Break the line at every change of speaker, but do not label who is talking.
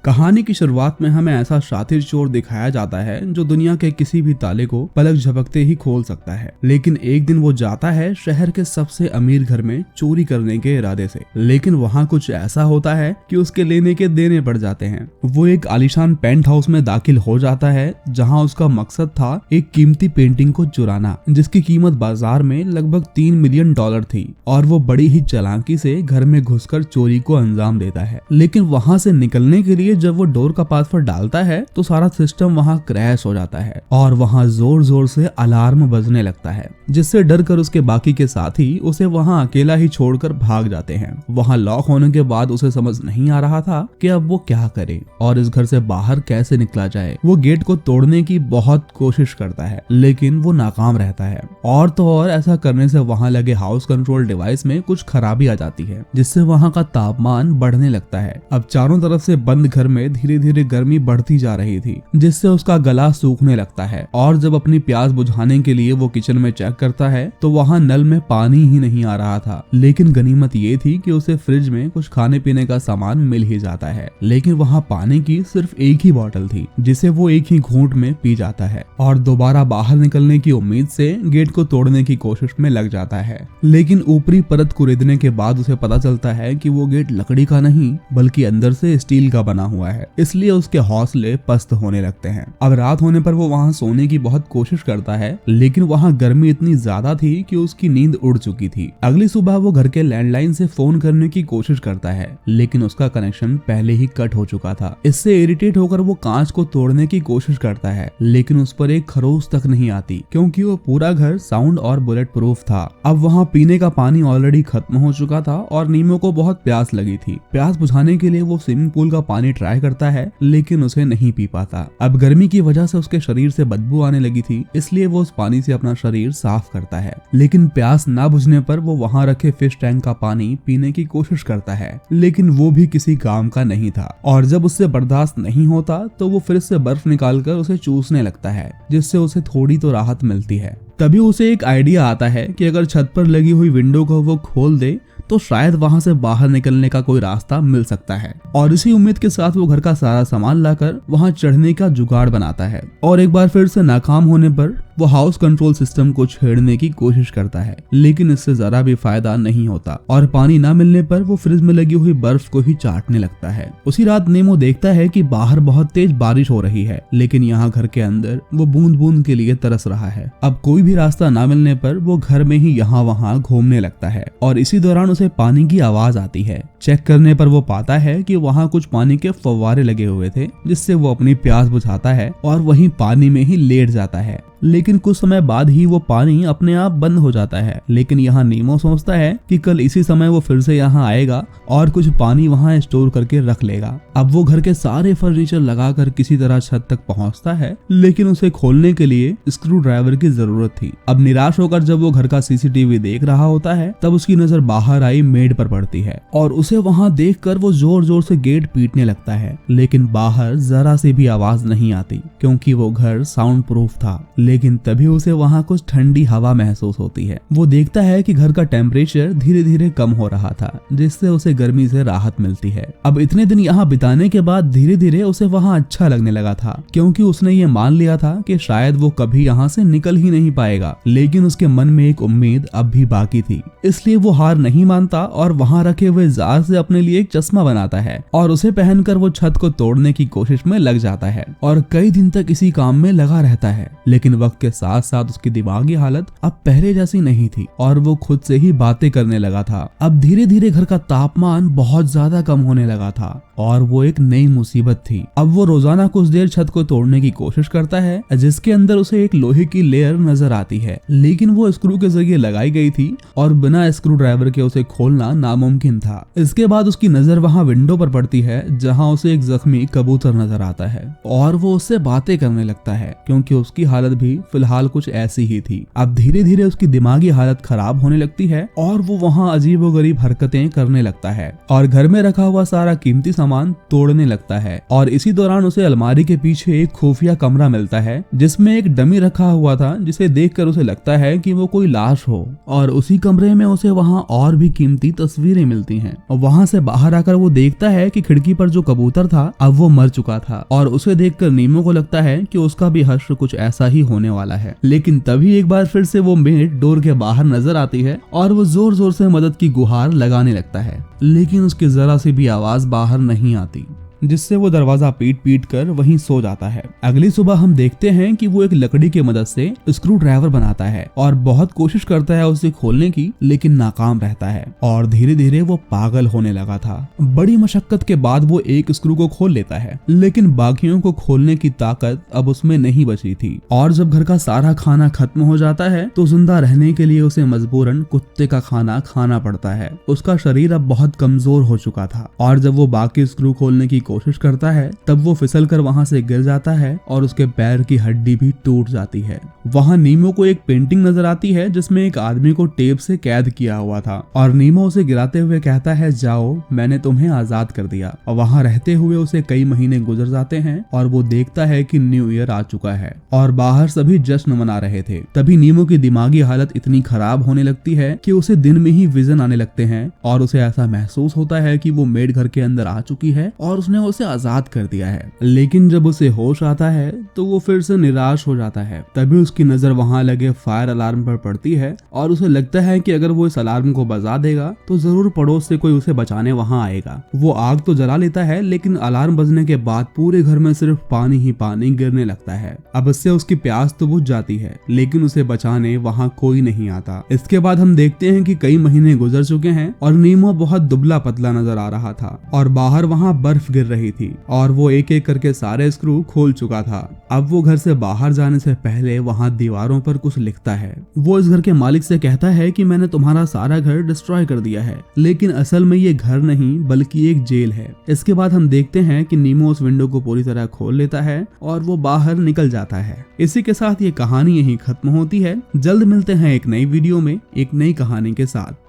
कहानी की शुरुआत में हमें ऐसा शातिर चोर दिखाया जाता है जो दुनिया के किसी भी ताले को पलक झपकते ही खोल सकता है। लेकिन एक दिन वो जाता है शहर के सबसे अमीर घर में चोरी करने के इरादे से। लेकिन वहाँ कुछ ऐसा होता है कि उसके लेने के देने पड़ जाते हैं। वो एक आलीशान पेंट हाउस में दाखिल हो जाता है जहाँ उसका मकसद था एक कीमती पेंटिंग को चुराना, जिसकी कीमत बाजार में लगभग $3 मिलियन थी। और वो बड़ी ही चालाकी से घर में घुसकर चोरी को अंजाम देता है। लेकिन वहाँ से निकलने के लिए जब वो डोर का पासवर्ड डालता है तो सारा सिस्टम वहाँ क्रैश हो जाता है और वहाँ जोर जोर से अलार्म बजने लगता है, जिससे डर कर उसके बाकी के साथी उसे वहाँ अकेला ही छोड़कर भाग जाते हैं। वहाँ लॉक होने के बाद उसे समझ नहीं आ रहा था कि अब वो क्या करे और इस घर से बाहर कैसे निकला जाए। वो गेट को तोड़ने की बहुत कोशिश करता है लेकिन वो नाकाम रहता है। और तो और ऐसा करने से वहाँ लगे हाउस कंट्रोल डिवाइस में कुछ खराबी आ जाती है, जिससे वहाँ का तापमान बढ़ने लगता है। अब चारों तरफ से बंद घर में धीरे धीरे गर्मी बढ़ती जा रही थी, जिससे उसका गला सूखने लगता है। और जब अपनी प्यास बुझाने के लिए वो किचन में चेक करता है तो वहाँ नल में पानी ही नहीं आ रहा था। लेकिन गनीमत ये थी कि उसे फ्रिज में कुछ खाने पीने का सामान मिल ही जाता है। लेकिन वहाँ पानी की सिर्फ एक ही बोतल थी, जिसे वो एक ही घूंट में पी जाता है और दोबारा बाहर निकलने की उम्मीद से गेट को तोड़ने की कोशिश में लग जाता है। लेकिन ऊपरी परत कुरेदने के बाद उसे पता चलता है कि वो गेट लकड़ी का नहीं बल्कि अंदर से स्टील का बना हुआ है, इसलिए उसके हौसले पस्त होने लगते हैं। अब रात होने पर वो वहाँ सोने की बहुत कोशिश करता है, लेकिन वहाँ गर्मी इतनी ज्यादा थी कि उसकी नींद उड़ चुकी थी। अगली सुबह वो घर के लैंडलाइन से फोन करने की कोशिश करता है, लेकिन उसका कनेक्शन पहले ही कट हो चुका था। इससे इरिटेट होकर वो कांच को तोड़ने की कोशिश करता है, लेकिन उस पर एक खरोच तक नहीं आती, क्योंकि वो पूरा घर साउंड और बुलेट प्रूफ था। अब वहाँ पीने का पानी ऑलरेडी खत्म हो चुका था और नीमो को बहुत प्यास लगी थी। प्यास बुझाने के लिए वो स्विमिंग पूल का पानी ट्राई करता है, लेकिन उसे नहीं पी पाता। अब गर्मी की वजह से उसके शरीर से बदबू आने लगी थी, इसलिए वो उस पानी से अपना शरीर साफ करता है। लेकिन प्यास ना बुझने पर वो वहाँ रखे फिश टैंक का पानी पीने की कोशिश करता है, लेकिन वो भी किसी काम का नहीं था। और जब उससे बर्दाश्त नहीं होता तो वो फिर से बर्फ निकालकर उसे चूसने लगता है, जिससे उसे थोड़ी तो राहत मिलती है। तभी उसे एक आइडिया आता है कि अगर छत पर लगी हुई विंडो को वो खोल दे तो शायद वहां से बाहर निकलने का कोई रास्ता मिल सकता है। और इसी उम्मीद के साथ वो घर का सारा सामान लाकर वहां चढ़ने का जुगाड़ बनाता है। और एक बार फिर से नाकाम होने पर वो हाउस कंट्रोल सिस्टम को छेड़ने की कोशिश करता है, लेकिन इससे जरा भी फायदा नहीं होता और पानी न मिलने पर वो फ्रिज में लगी हुई बर्फ को ही चाटने लगता है। उसी रात नेमो देखता है कि बाहर बहुत तेज बारिश हो रही है, लेकिन यहाँ घर के अंदर वो बूंद बूंद के लिए तरस रहा है। अब कोई भी रास्ता न मिलने पर वो घर में ही यहाँ वहाँ घूमने लगता है और इसी दौरान उसे पानी की आवाज आती है। चेक करने पर वो पाता है कि वहाँ कुछ पानी के फव्वारे लगे हुए थे, जिससे वो अपनी प्यास बुझाता है और वहीं पानी में ही लेट जाता है। लेकिन कुछ समय बाद ही वो पानी अपने आप बंद हो जाता है। लेकिन यहाँ नीमो सोचता है कि कल इसी समय वो फिर से यहाँ आएगा और कुछ पानी वहाँ स्टोर करके रख लेगा। अब वो घर के सारे फर्नीचर लगाकर किसी तरह छत तक पहुँचता है, लेकिन उसे खोलने के लिए स्क्रू ड्राइवर की जरूरत थी। अब निराश होकर जब वो घर का सीसीटीवी देख रहा होता है तब उसकी नजर बाहर आई मेड पर पड़ती है और उसे वहाँ देखकर वो जोर जोर से गेट पीटने लगता है। लेकिन बाहर जरा से भी आवाज नहीं आती, क्योंकि वो घर साउंड प्रूफ था। लेकिन तभी उसे वहाँ कुछ ठंडी हवा महसूस होती है। वो देखता है कि घर का टेम्परेचर धीरे धीरे कम हो रहा था, जिससे उसे गर्मी से राहत मिलती है। अब इतने दिन यहाँ बिताने के बाद धीरे धीरे उसे वहाँ अच्छा लगने लगा था, क्योंकि उसने ये मान लिया था कि शायद वो कभी यहाँ से निकल ही नहीं पाएगा। लेकिन उसके मन में एक उम्मीद अब भी बाकी थी, इसलिए वो हार नहीं मानता और वहाँ रखे हुए जार से अपने लिए एक चश्मा बनाता है और उसे पहनकर वो छत को तोड़ने की कोशिश में लग जाता है और कई दिन तक इसी काम में लगा रहता है। लेकिन वक्त के साथ साथ उसकी दिमागी हालत अब पहले जैसी नहीं थी और वो खुद से ही बातें करने लगा था। अब धीरे धीरे घर का तापमान बहुत ज्यादा कम होने लगा था और वो एक नई मुसीबत थी। अब वो रोजाना कुछ देर छत को तोड़ने की कोशिश करता है, जिसके अंदर उसे एक लोहे की लेयर नजर आती है, लेकिन वो स्क्रू के जरिए लगाई गई थी और बिना स्क्रू ड्राइवर के उसे खोलना नामुमकिन था। इसके बाद उसकी नजर वहाँ विंडो पर पड़ती है, जहाँ उसे एक जख्मी कबूतर नजर आता है और वो उससे बातें करने लगता है, क्योंकि उसकी हालत भी भी फिलहाल कुछ ऐसी ही थी। अब धीरे धीरे उसकी दिमागी हालत खराब होने लगती है और वो वहाँ अजीबोगरीब हरकतें करने लगता है और घर में रखा हुआ सारा कीमती सामान तोड़ने लगता है। और इसी दौरान उसे अलमारी के पीछे एक खुफिया कमरा मिलता है जिसमें एक डमी रखा हुआ था, जिसे देखकर उसे लगता है कि वो कोई लाश हो। और उसी कमरे में उसे वहाँ और भी कीमती तस्वीरें मिलती हैं। और वहाँ से बाहर आकर वो देखता है कि खिड़की पर जो कबूतर था अब वो मर चुका था। और उसे देखकर नीमो को लगता है कि उसका भी हश्र कुछ ऐसा ही होने वाला है। लेकिन तभी एक बार फिर से वो मेड डोर के बाहर नजर आती है और वो जोर जोर से मदद की गुहार लगाने लगता है, लेकिन उसकी जरा सी भी आवाज बाहर नहीं आती, जिससे वो दरवाजा पीट पीट कर वहीं सो जाता है। अगली सुबह हम देखते हैं कि वो एक लकड़ी की मदद से स्क्रू ड्राइवर बनाता है और बहुत कोशिश करता है उसे खोलने की, लेकिन नाकाम रहता है और धीरे धीरे वो पागल होने लगा था। बड़ी मशक्कत के बाद वो एक स्क्रू को खोल लेता है, लेकिन बाकियों को खोलने की ताकत अब उसमें नहीं बची थी। और जब घर का सारा खाना खत्म हो जाता है तो जिंदा रहने के लिए उसे मजबूरन कुत्ते का खाना खाना पड़ता है। उसका शरीर अब बहुत कमजोर हो चुका था और जब वो बाकी स्क्रू खोलने की कोशिश करता है तब वो फिसल कर वहाँ से गिर जाता है और उसके पैर की हड्डी भी टूट जाती है। वहाँ नीमो को एक पेंटिंग नजर आती है जिसमें एक आदमी को टेप से कैद किया हुआ था और नीमो उसे गिराते हुए कहता है, जाओ, मैंने तुम्हें आजाद कर दिया। और वहाँ रहते हुए उसे कई महीने गुजर जाते हैं और वो देखता है कि न्यू ईयर आ चुका है और बाहर सभी जश्न मना रहे थे। तभी नीमो की दिमागी हालत इतनी खराब होने लगती है कि उसे दिन में ही विजन आने लगते हैं और उसे ऐसा महसूस होता है कि वो मेड घर के अंदर आ चुकी है और उसने उसे आजाद कर दिया है। लेकिन जब उसे होश आता है तो वो फिर से निराश हो जाता है। तभी उसकी नजर वहाँ लगे फायर अलार्म पर पड़ती है और उसे लगता है कि अगर वो इस अलार्म को बजा देगा तो जरूर पड़ोस से कोई उसे बचाने वहाँ आएगा। वो आग तो जला लेता है, लेकिन अलार्म बजने के बाद पूरे घर में सिर्फ पानी ही पानी गिरने लगता है। अब इससे उसकी प्यास तो बुझ जाती है, लेकिन उसे बचाने वहाँ कोई नहीं आता। इसके बाद हम देखते हैं कि कई महीने गुजर चुके हैं और नीमो बहुत दुबला पतला नजर आ रहा था और बाहर वहाँ बर्फ गिर रही थी और वो एक एक करके सारे स्क्रू खोल चुका था। अब वो घर से बाहर जाने से पहले वहाँ दीवारों पर कुछ लिखता है। वो इस घर के मालिक से कहता है कि मैंने तुम्हारा सारा घर डिस्ट्रॉय कर दिया है, लेकिन असल में ये घर नहीं बल्कि एक जेल है। इसके बाद हम देखते हैं कि नीमो उस विंडो को पूरी तरह खोल लेता है और वो बाहर निकल जाता है। इसी के साथ ये कहानी यहीं खत्म होती है। जल्द मिलते हैं एक नई वीडियो में एक नई कहानी के साथ।